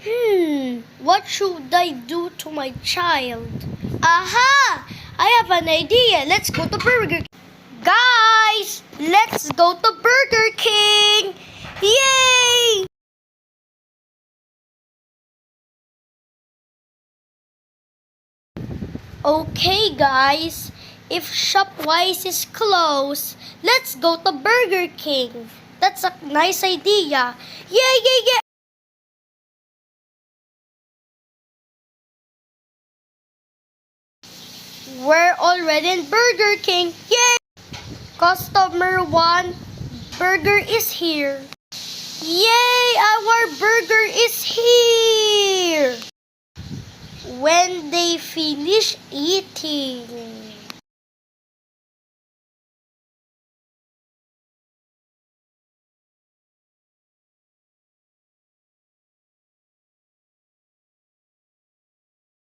What should I do to my child? Aha! I have an idea. Let's go to Burger King. Guys, let's go to Burger King. Yay! Okay, guys. If Shopwise is closed, let's go to Burger King. That's a nice idea. Yeah, yeah, yeah. We're already in Burger King. Yay! Customer 1, burger is here. Yay! Our burger is here! When they finish eating.